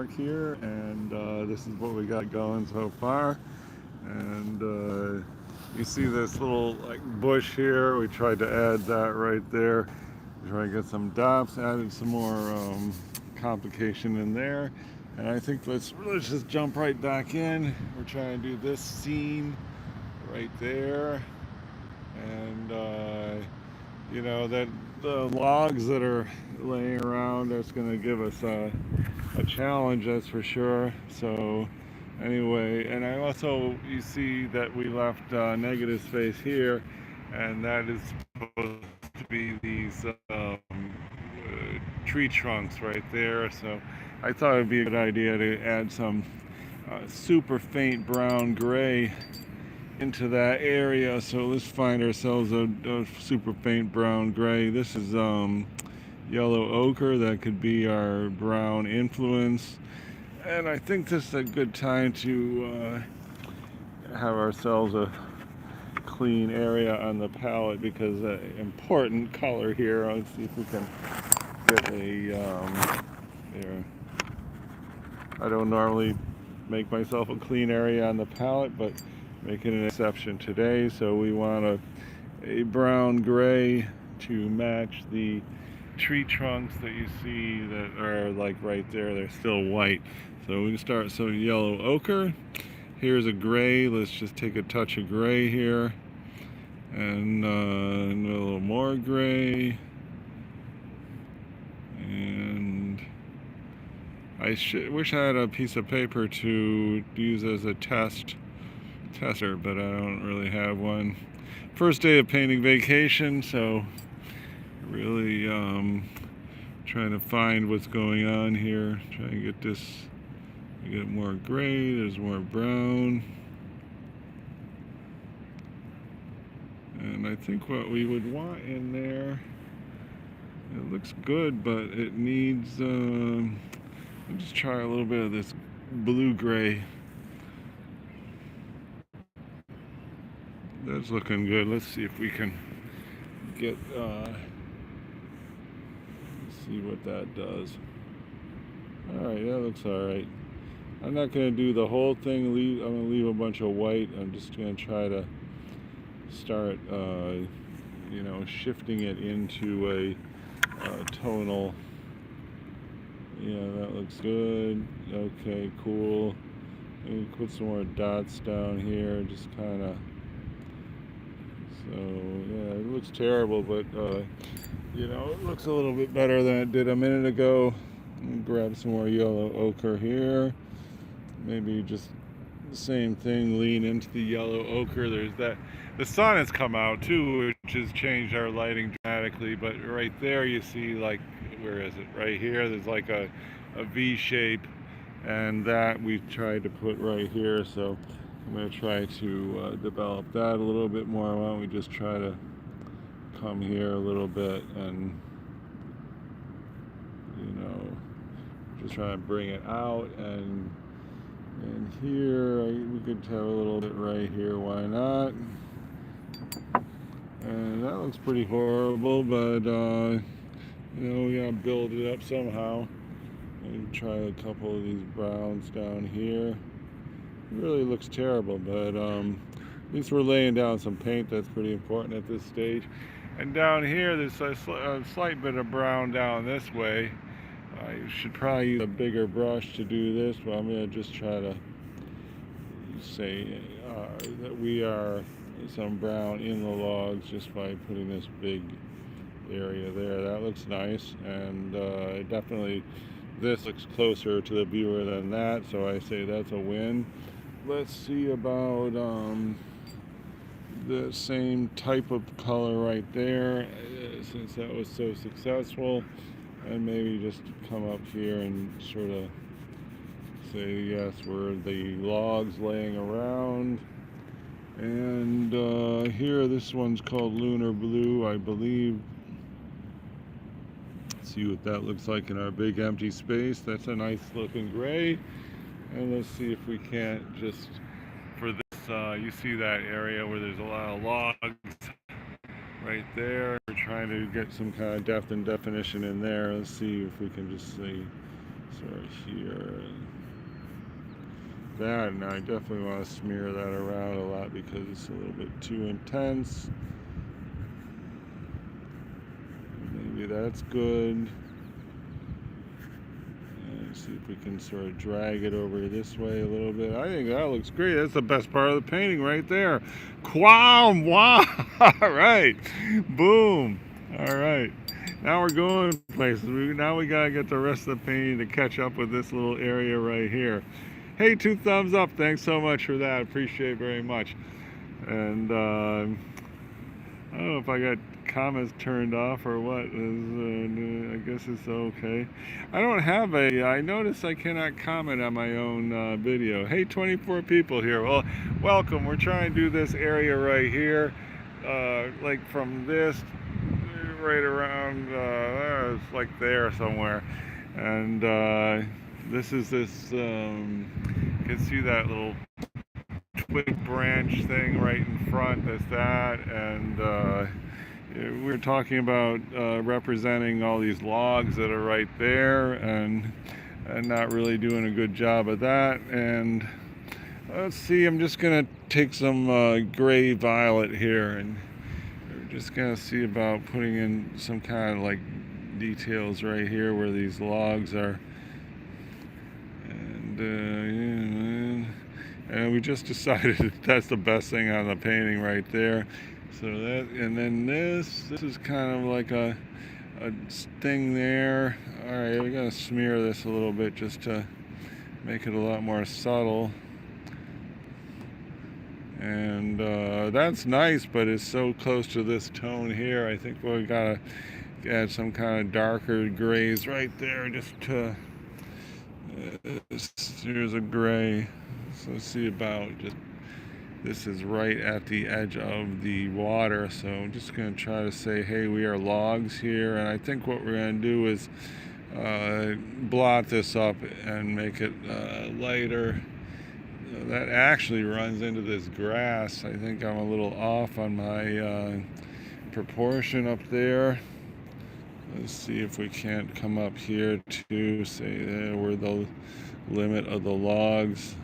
park here, and this is what we got going so far. And you see this little like bush here. We tried to add that right there. Try to get some dots, added some more complication in there. And I think let's just jump right back in. We're trying to do this scene right there, and you know that the logs that are laying around, that's going to give us a challenge, that's for sure. So anyway, and I also, you see that we left negative space here, and that is supposed to be these tree trunks right there. So I thought it would be a good idea to add some super faint brown gray into that area. So let's find ourselves a super faint brown gray. This is yellow ochre. That could be our brown influence. And I think this is a good time to have ourselves a clean area on the palette, because important color here. Let's see if we can get a there. I don't normally make myself a clean area on the palette, but making an exception today. So we want a brown gray to match the tree trunks that you see that are like right there. They're still white. So we can start. So yellow ochre. Here's a gray. Let's just take a touch of gray here, and a little more gray. And I wish I had a piece of paper to use as a tester, but I don't really have one. First day of painting vacation, so really trying to find what's going on here. Trying to get this, get more gray, there's more brown. And I think what we would want in there, it looks good, but it needs, I'll just try a little bit of this blue gray. That's looking good. Let's see if we can get, see what that does. Alright, that looks alright. I'm not going to do the whole thing. I'm going to leave a bunch of white. I'm just going to try to start, you know, shifting it into a tonal. Yeah, that looks good. Okay, cool. Maybe put some more dots down here, just kind of. So yeah, it looks terrible, but you know, it looks a little bit better than it did a minute ago. Grab some more yellow ochre here. Maybe just the same thing, lean into the yellow ochre. There's that. The sun has come out too, which has changed our lighting dramatically. But right there, you see, like, where is it? Right here, there's like a V shape, and that we tried to put right here. So I'm going to try to develop that a little bit more. Why don't we just try to come here a little bit and, you know, just try to bring it out. And here we could have a little bit right here. Why not? And that looks pretty horrible, but you know, we gotta build it up somehow. Maybe try a couple of these browns down here. It really looks terrible, but at least we're laying down some paint. That's pretty important at this stage. And down here, there's a slight bit of brown down this way. I should probably use a bigger brush to do this, but I'm going to just try to say that we are some brown in the logs just by putting this big area there. That looks nice, and definitely this looks closer to the viewer than that, so I say that's a win. Let's see about the same type of color right there, since that was so successful. And maybe just come up here and sort of say, yes, we're the logs laying around. And here, this one's called Lunar Blue, I believe. Let's see what that looks like in our big empty space. That's a nice looking gray. And let's see if we can't just, for this, you see that area where there's a lot of logs right there. We're trying to get some kind of depth and definition in there. Let's see if we can just see sort of here. that, and I definitely want to smear that around a lot because it's a little bit too intense. Maybe that's good. Let's see if we can sort of drag it over this way a little bit. I think that looks great. That's the best part of the painting right there. Quam! Wow! All right. Boom. All right. Now we're going places. Now we got to get the rest of the painting to catch up with this little area right here. Hey, 2 thumbs up. Thanks so much for that. Appreciate it very much. And I don't know if I got comments turned off or what. I guess it's okay. I don't have I notice I cannot comment on my own video. Hey, 24 people here. Well, welcome. We're trying to do this area right here. Like from this right around, it's like there somewhere. And this is this, you can see that little twig branch thing right in front. That's that. And we were talking about representing all these logs that are right there, and not really doing a good job of that. And let's see, I'm just gonna take some gray violet here, and we're just gonna see about putting in some kind of like details right here where these logs are. And we just decided that's the best thing on the painting right there. So that, and then this is kind of like a thing there. All right, we're gonna smear this a little bit just to make it a lot more subtle. And that's nice, but it's so close to this tone here. I think we gotta add some kind of darker grays right there, just to. Here's a gray. So let's see about just. This is right at the edge of the water, so I'm just going to try to say, hey, we are logs here. And I think what we're going to do is blot this up and make it lighter. That actually runs into this grass. I think I'm a little off on my proportion up there. Let's see if we can't come up here to say there we're the limit of the logs.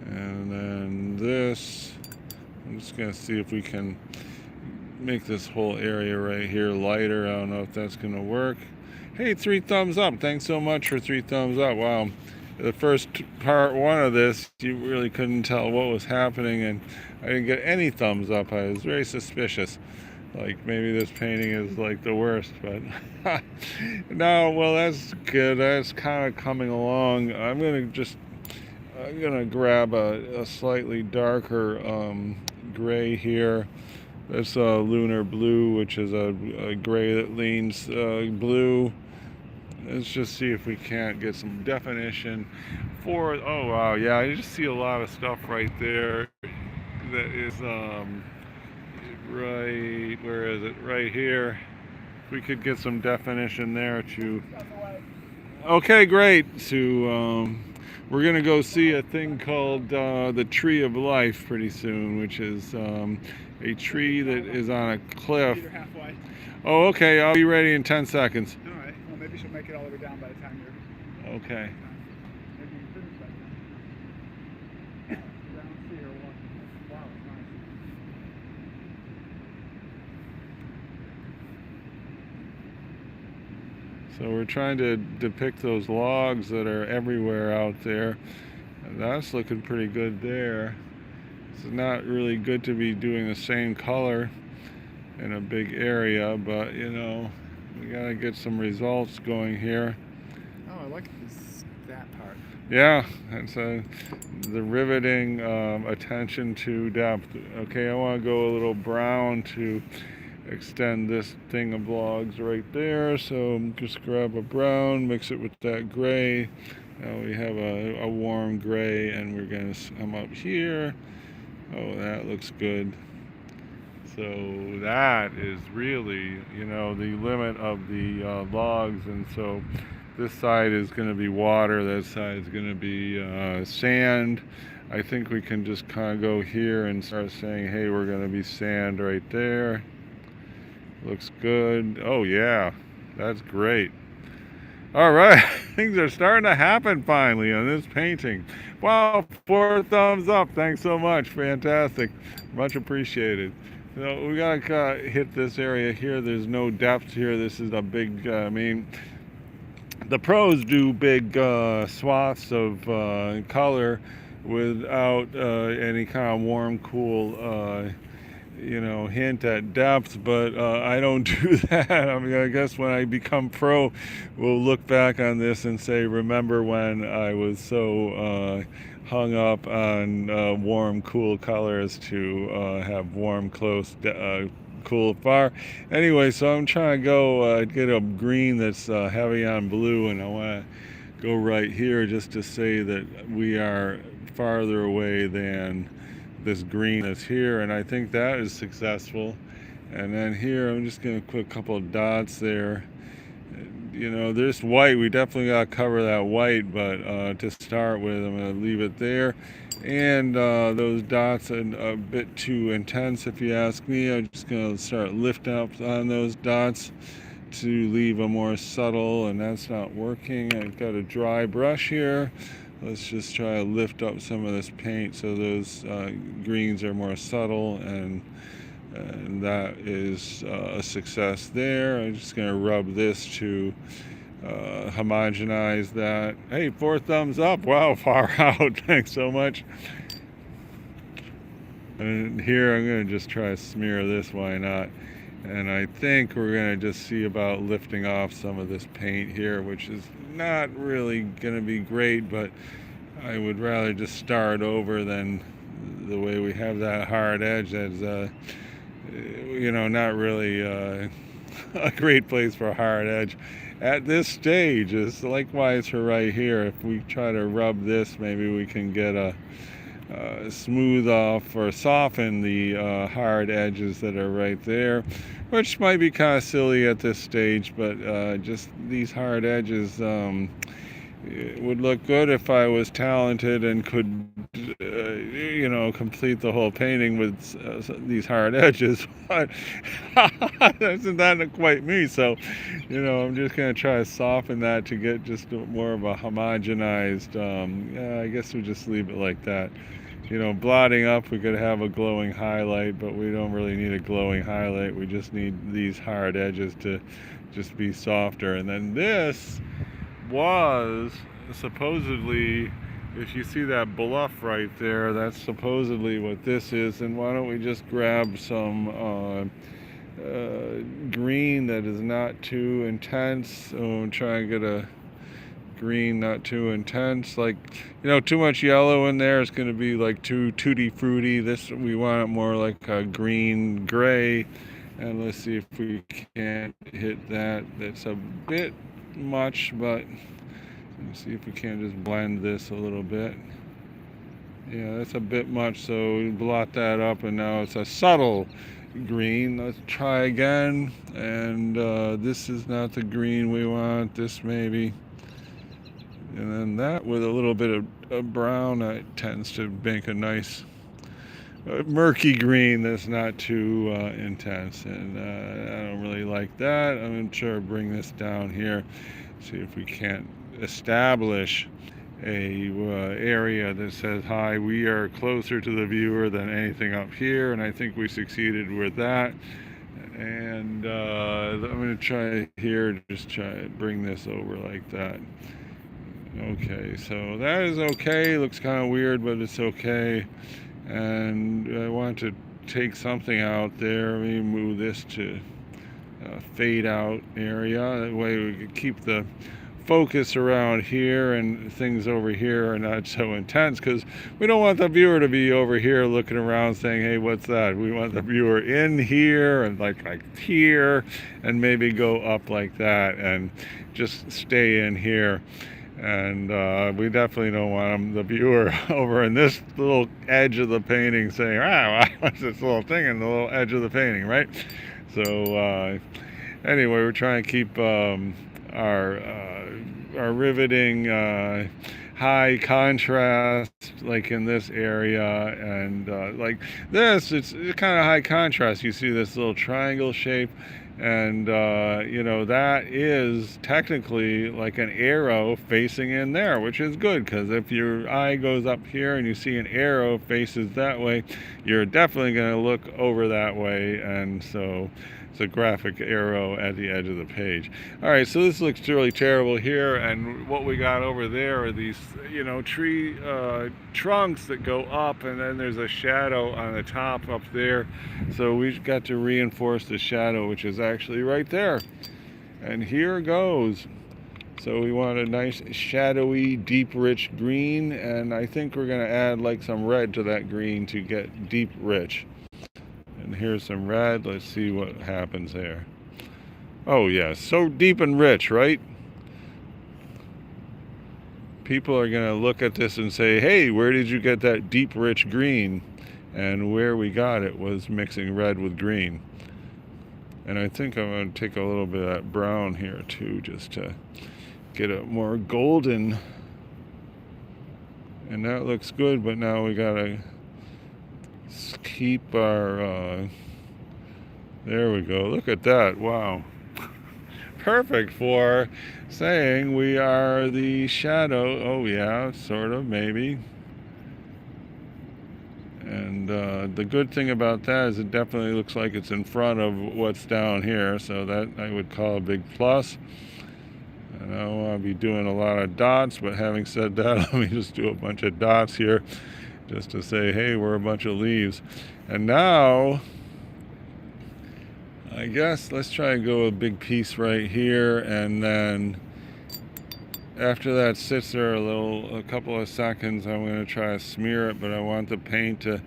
And then this, I'm just going to see if we can make this whole area right here lighter. I don't know if that's going to work. Hey, 3 thumbs up. Thanks so much for 3 thumbs up. Wow. The first part 1 of this, you really couldn't tell what was happening, and I didn't get any thumbs up. I was very suspicious. Like maybe this painting is like the worst, but no, well, that's good. That's kind of coming along. I'm gonna grab a slightly darker gray here. That's a lunar blue, which is a gray that leans blue. Let's just see if we can't get some definition for it. Oh wow, yeah, I just see a lot of stuff right there that is right, where is it? Right here. We could get some definition there too. Okay, great. So we're gonna go see a thing called the Tree of Life pretty soon, which is a tree that is on a cliff. Oh, okay. I'll be ready in 10 seconds. All right. Well, maybe she'll make it all the way down by the time you're. Okay. Maybe you finish that then. I don't see her walking. Wow, nice. So we're trying to depict those logs that are everywhere out there. And that's looking pretty good there. It's not really good to be doing the same color in a big area, but you know, we gotta get some results going here. Oh, I like that part. Yeah, that's the riveting attention to depth. Okay, I want to go a little brown to extend this thing of logs right there. So just grab a brown, mix it with that gray. Now we have a warm gray, and we're gonna come up here. Oh, that looks good. So that is really, you know, the limit of the logs. And so this side is going to be water, that side is going to be sand. I think we can just kind of go here and start saying, hey, we're going to be sand right there. Looks good. Oh yeah, that's great. All right, things are starting to happen finally on this painting. Wow, 4 thumbs up. Thanks so much. Fantastic. Much appreciated. So we gotta hit this area here. There's no depth here. This is a big, the pros do big swaths of color without any kind of warm, cool hint at depth, but I don't do that. I mean, I guess when I become pro, we'll look back on this and say, remember when I was so hung up on warm, cool colors to have warm, close, cool, far. Anyway, so I'm trying to go get a green that's heavy on blue, and I want to go right here just to say that we are farther away than this green that's here, and I think that is successful. And then here I'm just going to put a couple of dots there. This white, we definitely got to cover that white, but to start with, I'm going to leave it there. And those dots are a bit too intense, if you ask me. I'm just going to start lifting up on those dots to leave a more subtle, and that's not working. I've got a dry brush here. Let's just try to lift up some of this paint so those greens are more subtle, and that is a success there. I'm just going to rub this to homogenize that. Hey, 4 thumbs up. Wow, far out. Thanks so much. And here I'm going to just try to smear this. Why not? And I think we're going to just see about lifting off some of this paint here, which is not really going to be great, but I would rather just start over than the way we have that hard edge. That's not really a great place for a hard edge at this stage. Is likewise for right here. If we try to rub this, maybe we can get a smooth off or soften the hard edges that are right there, which might be kind of silly at this stage, but just these hard edges it would look good if I was talented and could complete the whole painting with these hard edges, but isn't that quite me? So I'm just going to try to soften that to get just more of a homogenized I guess we'll just leave it like that. Blotting up, we could have a glowing highlight, but we don't really need a glowing highlight. We just need these hard edges to just be softer. And then this was supposedly, if you see that bluff right there, that's supposedly what this is. And why don't we just grab some green that is not too intense. So try and get a green not too intense, like too much yellow in there is going to be like too tutti frutti. This, we want it more like a green gray, and let's see if we can't hit that. That's a bit much, but let's see if we can just blend this a little bit. Yeah, that's a bit much, so we blot that up, and now it's a subtle green. Let's try again, and this is not the green we want. This maybe. And then that with a little bit of brown, it tends to make a nice murky green that's not too intense. And I don't really like that. I'm going to try to bring this down here, see if we can't establish a area that says, hi, we are closer to the viewer than anything up here. And I think we succeeded with that. And I'm going to try here, just try to bring this over like that. Okay, so that is okay. Looks kind of weird, but it's okay. And I want to take something out there. Let me move this to fade out area. That way we can keep the focus around here, and things over here are not so intense, because we don't want the viewer to be over here looking around saying, hey, what's that? We want the viewer in here and like here, and maybe go up like that and just stay in here. And we definitely don't want the viewer over in this little edge of the painting saying, what's this little thing in the little edge of the painting, right? So anyway, we're trying to keep our riveting high contrast, like in this area, and like this, it's kind of high contrast. You see this little triangle shape, And you know, that is technically like an arrow facing in there, which is good, because if your eye goes up here and you see an arrow faces that way, you're definitely going to look over that way. And so it's a graphic arrow at the edge of the page. All right, so this looks really terrible here, and what we got over there are these, you know, tree trunks that go up, and then there's a shadow on the top up there. So we've got to reinforce the shadow, which is actually right there. And here goes. So we want a nice shadowy, deep, rich green, and I think we're going to add like some red to that green to get deep, rich. And here's some red. Let's see what happens there. Oh yeah, so deep and rich, right? People are going to look at this and say, hey, where did you get that deep, rich green? And where we got it was mixing red with green. And I think I'm going to take a little bit of that brown here too, just to get it more golden. And that looks good, but now we got to keep our, there we go, look at that, wow. Perfect for saying we are the shadow. Oh yeah, sort of, maybe. And the good thing about that is it definitely looks like it's in front of what's down here, so that I would call a big plus. And I don't want to be doing a lot of dots, but having said that, let me just do a bunch of dots here just to say, hey, we're a bunch of leaves. And now, I guess let's try and go a big piece right here, and then after that sits there a couple of seconds, I'm going to try to smear it, but I want the paint to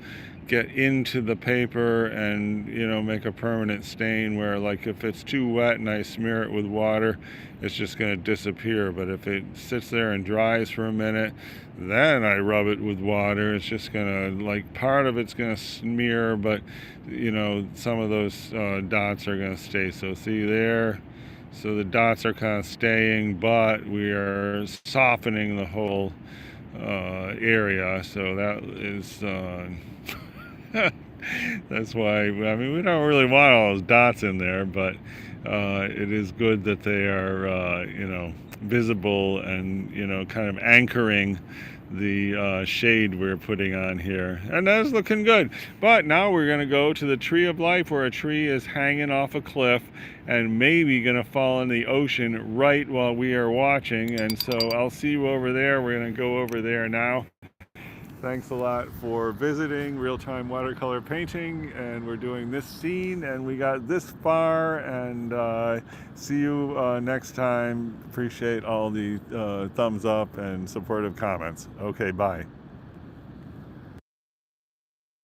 get into the paper and, you know, make a permanent stain where, like, if it's too wet and I smear it with water, it's just going to disappear. But if it sits there and dries for a minute, then I rub it with water, it's just going to, like, part of it's going to smear, but, you know, some of those dots are going to stay. So see there? So the dots are kind of staying, but we are softening the whole area. So that is, that's why, I mean, we don't really want all those dots in there, but it is good that they are, you know, visible and, you know, kind of anchoring the shade we're putting on here, and that is looking good. But now we're going to go to the tree of life, where a tree is hanging off a cliff and maybe going to fall in the ocean right while we are watching. And so I'll see you over there. We're going to go over there now. Thanks a lot for visiting Real-Time Watercolor Painting, and we're doing this scene, and we got this far, and see you next time. Appreciate all the thumbs up and supportive comments. Okay, bye.